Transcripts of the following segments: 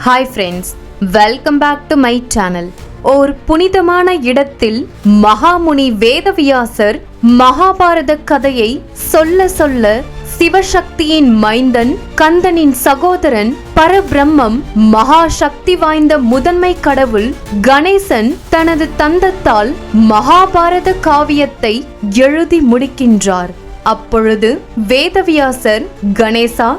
Hi friends, welcome back to my channel. ஓர் புனிதமான இடத்தில் மகாமுனி வேதவியாசர் மகாபாரத கதையை சொல்ல சொல்ல சிவசக்தியின் மைந்தன், கந்தனின் சகோதரன், பரபிரம்மம், மகா சக்தி வாய்ந்த முதன்மை கடவுள் கணேசன் தனது தந்தத்தால் மகாபாரத காவியத்தை எழுதி முடிக்கின்றார். அப்பொழுது வேதவியாசர், கணேசா,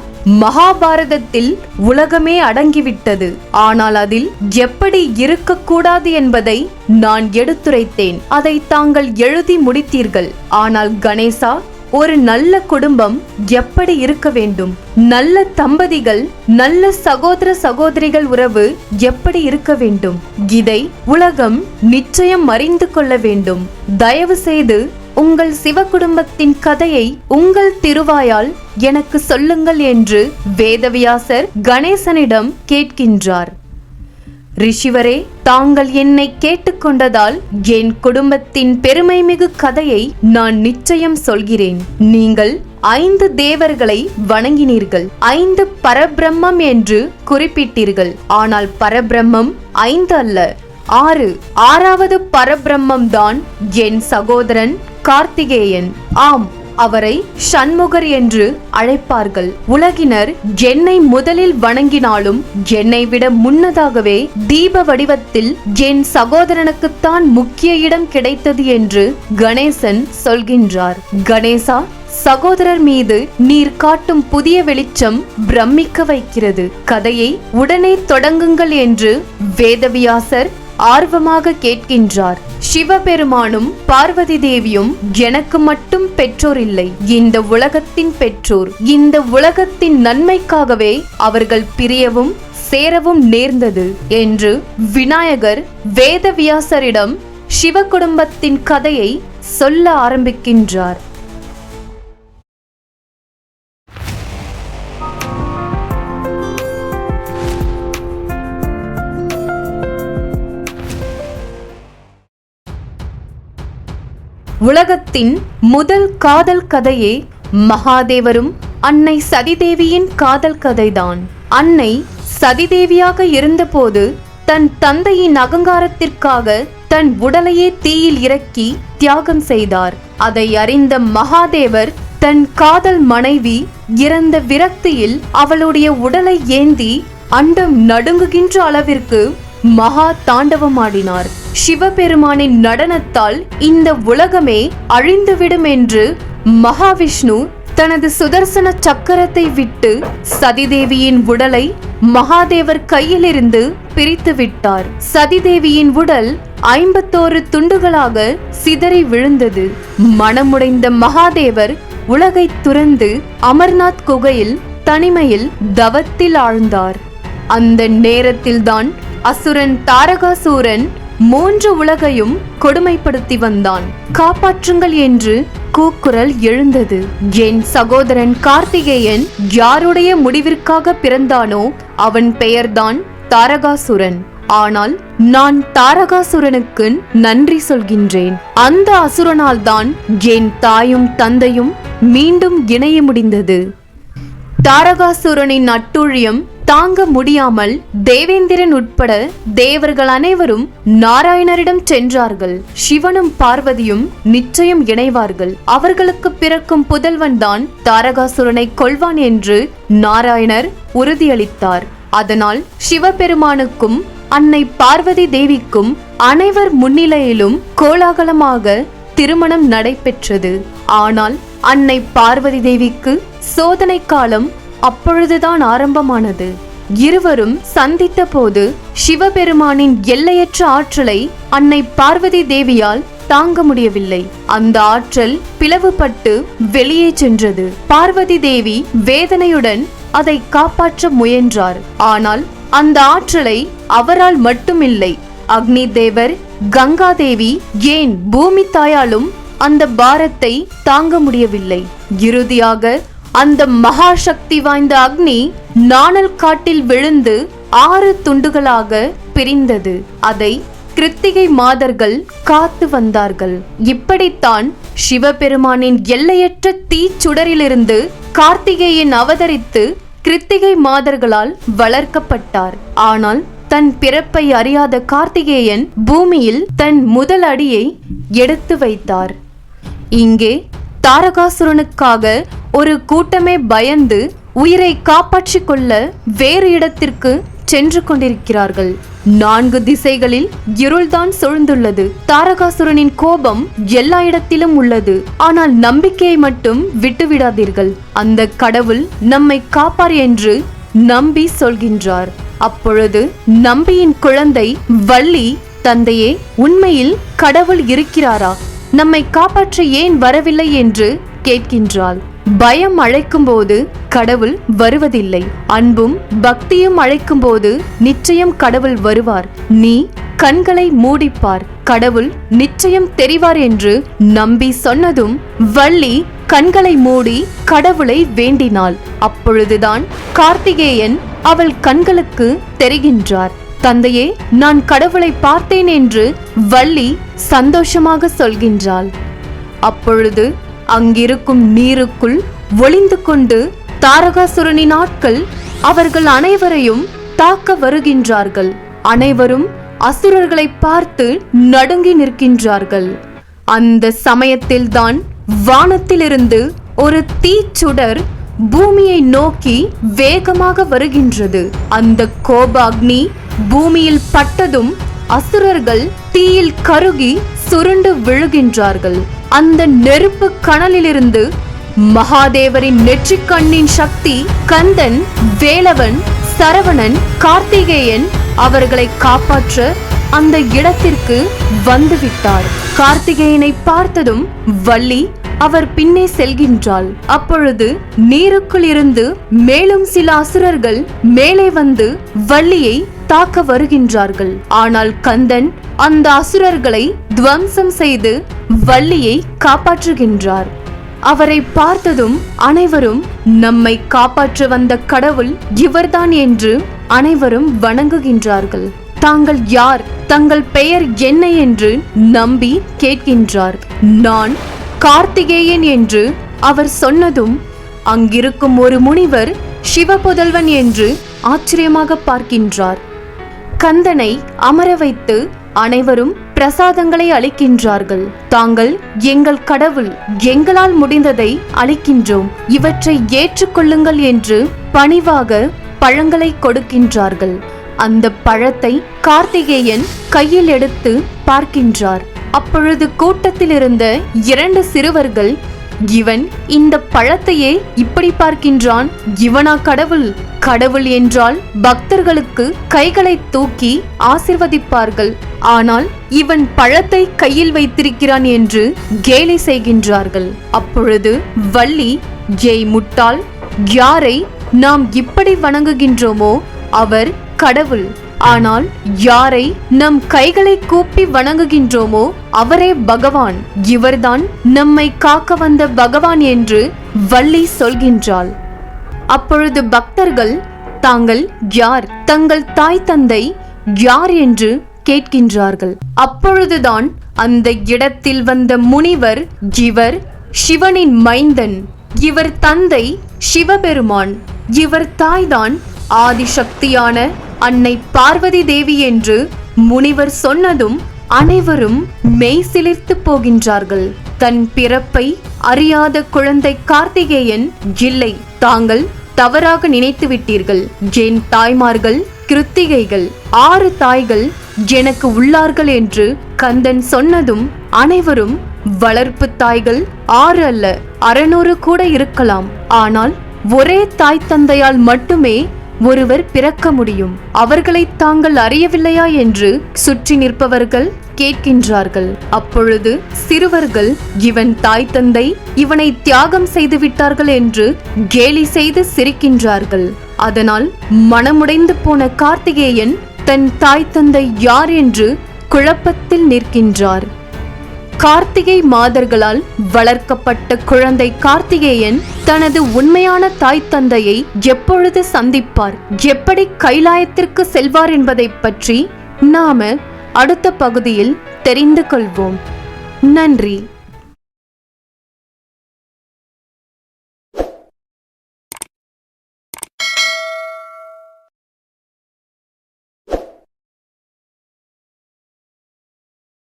மகாபாரதத்தில் உலகமே அடங்கிவிட்டது. ஆனால் அதில் எப்படி இருக்கக்கூடாது என்பதை நான் எடுத்துரைத்தேன். அதை தாங்கள் எழுதி முடித்தீர்கள். ஆனால் கணேசா, ஒரு நல்ல குடும்பம் எப்படி இருக்க வேண்டும், நல்ல தம்பதிகள், நல்ல சகோதர சகோதரிகள் உறவு எப்படி இருக்க வேண்டும், இதை உலகம் நிச்சயம் அறிந்து கொள்ள வேண்டும். தயவு செய்து உங்கள் சிவ குடும்பத்தின் கதையை உங்கள் திருவாயால் எனக்கு சொல்லுங்கள் என்று வேதவியாசர் கணேசனிடம் கேட்கின்றார். ரிஷிவரே, தாங்கள் என்னை கேட்டுக்கொண்டதால் என் குடும்பத்தின் பெருமைமிகு கதையை நான் நிச்சயம் சொல்கிறேன். நீங்கள் 5 தேவர்களை வணங்கினீர்கள், 5 பரபிரம்மம் என்று குறிப்பிட்டீர்கள். ஆனால் பரபிரம்மம் 5 அல்ல, 6. 6வது பரபிரம்மம் தான் என் சகோதரன் கார்த்திகேயன். ஆம், அவரை சண்முகர் என்று அழைப்பார்கள். உலகினர் என்னை முதலில் வணங்கினாலும் என்னை விட முன்னதாகவே தீப வடிவத்தில் என் சகோதரனுக்குத்தான் முக்கிய இடம் கிடைத்தது என்று கணேசன் சொல்கின்றார். கணேசா, சகோதரர் மீது நீர் காட்டும் புதிய வெளிச்சம் பிரமிக்க வைக்கிறது. கதையை உடனே தொடங்குங்கள் என்று வேதவியாசர் ஆர்வமாக கேட்கின்றார். சிவபெருமானும் பார்வதி தேவியும் எனக்கு மட்டும் பெற்றோர் இல்லை, இந்த உலகத்தின் பெற்றோர். இந்த உலகத்தின் நன்மைக்காகவே அவர்கள் பிரியவும் சேரவும் நேர்ந்தது என்று விநாயகர் வேதவியாசரிடம் சிவ குடும்பத்தின் கதையை சொல்ல ஆரம்பிக்கின்றார். உலகத்தின் முதல் காதல் கதையே மகாதேவரும் அன்னை சதிதேவியின் காதல் கதைதான். அன்னை சதிதேவியாக இருந்தபோது தன் தந்தையின் அகங்காரத்திற்காக தன் உடலையே தீயில் இறக்கி தியாகம் செய்தார். அதை அறிந்த மகாதேவர் தன் காதல் மனைவி இறந்த விரக்தியில் அவளுடைய உடலை ஏந்தி அண்டம் நடுங்குகின்ற அளவிற்கு மகா தாண்டவமாடினார். சிவபெருமானின் நடனத்தால் இந்த உலகமே அழிந்துவிடும் என்று மகாவிஷ்ணு தனது சுதர்சன சக்கரத்தை விட்டு சதிதேவியின் உடலை மகாதேவர் கையிலிருந்து பிரித்து விட்டார். சதிதேவியின் உடல் 51 துண்டுகளாக சிதறி விழுந்தது. மனமுடைந்த மகாதேவர் உலகை துறந்து அமர்நாத் குகையில் தனிமையில் தவத்தில் ஆழ்ந்தார். அந்த நேரத்தில்தான் அசுரன் தாரகாசூரன் 3 உலகையும் கொடுமைப்படுத்தி வந்தான். காப்பாற்றுங்கள் என்று கூக்குரல் எழுந்தது. என் சகோதரன் கார்த்திகேயன் யாருடைய முடிவிற்காக பிறந்தானோ அவன் பெயர்தான் தாரகாசுரன். ஆனால் நான் தாரகாசுரனுக்கு நன்றி சொல்கின்றேன். அந்த அசுரனால் தான் என் தாயும் தந்தையும் மீண்டும் இணைய முடிந்தது. தாரகாசுரனின் அட்டூழியம் தாங்க முடியாமல் தேவேந்திரன் உட்பட தேவர்கள் அனைவரும் நாராயணரிடம் சென்றார்கள். சிவனும் பார்வதியும் நிச்சயம் இணைவார்கள், அவர்களுக்கு பிறக்கும் புதல்வன் தான் தாரகாசுரனை கொல்வான் என்று நாராயணர் உறுதியளித்தார். அதனால் சிவபெருமானுக்கும் அன்னை பார்வதி தேவிக்கும் அனைவர் முன்னிலையிலும் கோலாகலமாக திருமணம் நடைபெற்றது. ஆனால் அன்னை பார்வதி தேவிக்கு சோதனை காலம் அப்பொழுதுதான் ஆரம்பமானது. இருவரும் சந்தித்த போது சிவபெருமானின் எல்லையற்ற ஆற்றலை அன்னை பார்வதி தேவியால் தாங்க முடியவில்லை. அந்த ஆற்றல் பிளவுபட்டு வெளியே சென்றது. பார்வதி தேவி வேதனையுடன் அதை காப்பாற்ற முயன்றார். ஆனால் அந்த ஆற்றலை அவரால் மட்டுமில்லை, அக்னி தேவர், கங்காதேவி, ஏன் பூமி தாயாலும் அந்த பாரத்தை தாங்க முடியவில்லை. இறுதியாக அந்த மகா சக்தி வாய்ந்த அக்னி நாணல் காட்டில் விழுந்து 6 துண்டுகளாக பிரிந்தது. அதை கிருத்திகை மாதர்கள் காத்து வந்தார்கள். இப்படித்தான் சிவபெருமானின் எல்லையற்ற தீச்சுடரிலிருந்து கார்த்திகேயன் அவதரித்து கிருத்திகை மாதர்களால் வளர்க்கப்பட்டார். ஆனால் தன் பிறப்பை அறியாத கார்த்திகேயன் பூமியில் தன் முதல் அடியை எடுத்து வைத்தார். இங்கே தாரகாசுரனுக்காக ஒரு கூட்டமே பயந்து உயிரை காப்பாற்றிக் கொள்ள வேறு இடத்திற்கு சென்று கொண்டிருக்கிறார்கள். 4 திசைகளில் இருள்தான் சூழ்ந்துள்ளது. தாரகாசுரனின் கோபம் எல்லா இடத்திலும் உள்ளது. ஆனால் நம்பிக்கையை மட்டும் விட்டுவிடாதீர்கள். அந்த கடவுள் நம்மை காப்பார் என்று நம்பி சொல்கின்றார். அப்பொழுது நம்பியின் குழந்தை வள்ளி, தந்தையே, உண்மையில் கடவுள் இருக்கிறாரா? நம்மை காப்பாற்ற ஏன் வரவில்லை என்று கேட்கின்றாள். பயம் அழைக்கும் போது கடவுள் வருவதில்லை. அன்பும் பக்தியும் அழைக்கும் போது நிச்சயம் கடவுள் வருவார். நீ கண்களை மூடிப்பார், கடவுள் நிச்சயம் தெரிவார் என்று நம்பி சொன்னதும் வள்ளி கண்களை மூடி கடவுளை வேண்டினாள். அப்பொழுதுதான் கார்த்திகேயன் அவள் கண்களுக்கு தெரிகின்றார். தந்தையே, நான் கடவுளை பார்த்தேன் என்று வள்ளி சந்தோஷமாக சொல்கின்றாள். அப்பொழுது அங்கிருக்கும் நீருக்குள் ஒளிந்து கொண்டு தாரகாசுரனின் ஆட்கள் அவர்கள் அனைவரையும் தாக்க வருகின்றார்கள். அனைவரும் அசுரர்களை பார்த்து நடுங்கி நிற்கின்றார்கள். அந்த சமயத்தில்தான் வானத்திலிருந்து ஒரு தீச்சுடர் பூமியை நோக்கி வேகமாக வருகின்றது. அந்த கோபாக்னி பூமியில் பட்டதும் அசுரர்கள் தீயில் கருகி சுருண்டு விழுகின்றார்கள். அந்த நெருப்பு கனலிலிருந்து மகாதேவரின் நெற்றிக்கண்ணின் சக்தி கந்தன், வேலவன், சரவணன், கார்த்திகேயன் அவர்களை காப்பாற்ற அந்த இடத்திற்கு வந்துவிட்டார். கார்த்திகேயனை பார்த்ததும் வள்ளி அவர் பின்னே செல்கின்றாள். அப்பொழுது நீருக்குள் இருந்து மேலும் சில அசுரர்கள் மேலே வந்து வள்ளியை தாக்க வருகின்றார்கள். ஆனால் கந்தன் அந்த அசுரர்களை துவம்சம் செய்து வள்ளியை காப்பாற்றுகின்றார். அவரை பார்த்ததும் அனைவரும் நம்மை காப்பாற்ற வந்த கடவுள் இவர்தான் என்று அனைவரும் வணங்குகின்றார்கள். தாங்கள் யார், தங்கள் பெயர் என்ன என்று நம்பி கேட்கின்றார். நான் கார்த்திகேயன் என்று அவர் சொன்னதும் அங்கிருக்கும் ஒரு முனிவர் சிவபுதல்வன் என்று ஆச்சரியமாக பார்க்கின்றார். கந்தனை அமர வைத்து அனைவரும் பிரசாதங்களை அளிக்கின்றார்கள். தாங்கள் எங்கள் கடவுள், எங்களால் முடிந்ததை அளிக்கின்றோம், இவற்றை ஏற்றுக்கொள்ளுங்கள் என்று பணிவாக பழங்களை கொடுக்கின்றார்கள். அந்த பழத்தை கார்த்திகேயன் கையில் எடுத்து பார்க்கின்றார். அப்பொழுது கூட்டத்தில் இருந்த 2 சிறுவர்கள், இவன் இந்த பழத்தையே இப்படி பார்க்கின்றான், இவனா கடவுள்? கடவுள் என்றால் பக்தர்களுக்கு கைகளை தூக்கி ஆசிர்வதிப்பார்கள். ஆனால் இவன் பழத்தை கையில் வைத்திருக்கிறான் என்று கேலி செய்கின்றார்கள். அப்பொழுது வள்ளி, ஜெய் முட்டாள், யாரை நாம் இப்படி வணங்குகின்றோமோ அவர் கடவுள். ஆனால் யாரை நம் கைகளை கூப்பி வணங்குகின்றோமோ அவரே பகவான். இவர்தான் நம்மை காக்க வந்த பகவான் என்று வள்ளி சொல்கின்றாள். அப்பொழுது பக்தர்கள், தாங்கள் யார், தங்கள் தாய் தந்தை யார் என்று கேட்கின்றார்கள். அப்பொழுதுதான் அந்த இடத்தில் வந்த முனிவர், இவர் சிவனின் மைந்தன், இவர் தந்தை சிவபெருமான், இவர் தாய்தான் ஆதிசக்தியான அன்னை பார்வதி தேவி என்று முனிவர் சொன்னதும் அனைவரும் மெய் சிலிர்த்து போகின்றார்கள். தன் பிறப்பை அறியாத குழந்தை கார்த்திகேயன், இல்லை, தாங்கள் தவறாக நினைத்து விட்டீர்கள். என் தாய்மார்கள் கிருத்திகைகள், 6 தாய்கள் எனக்கு உள்ளார்கள் என்று கந்தன் சொன்னதும் அனைவரும், வளர்ப்பு தாய்கள் 6 அல்ல 600 கூட இருக்கலாம். ஆனால் ஒரே தாய் தந்தையால் மட்டுமே ஒருவர் பிறக்க முடியும். அவர்களை தாங்கள் அறியவில்லையா என்று சுற்றி நிற்பவர்கள் கேட்கின்றார்கள். அப்பொழுது சிறுவர்கள், இவன் தாய் தந்தை இவனை தியாகம் செய்து விட்டார்கள் என்று கேலி செய்து சிரிக்கின்றார்கள். அதனால் மனமுடைந்து போன கார்த்திகேயன் தன் தாய் தந்தை யார் என்று குழப்பத்தில் நிற்கின்றார். கார்த்திகை மாதர்களால் வளர்க்கப்பட்ட குழந்தை கார்த்திகேயன் தனது உண்மையான தாய் தந்தையை எப்பொழுது சந்திப்பார், எப்படி கைலாயத்திற்கு செல்வார் என்பதை பற்றி நாம அடுத்த பகுதியில் தெரிந்து கொள்வோம். நன்றி.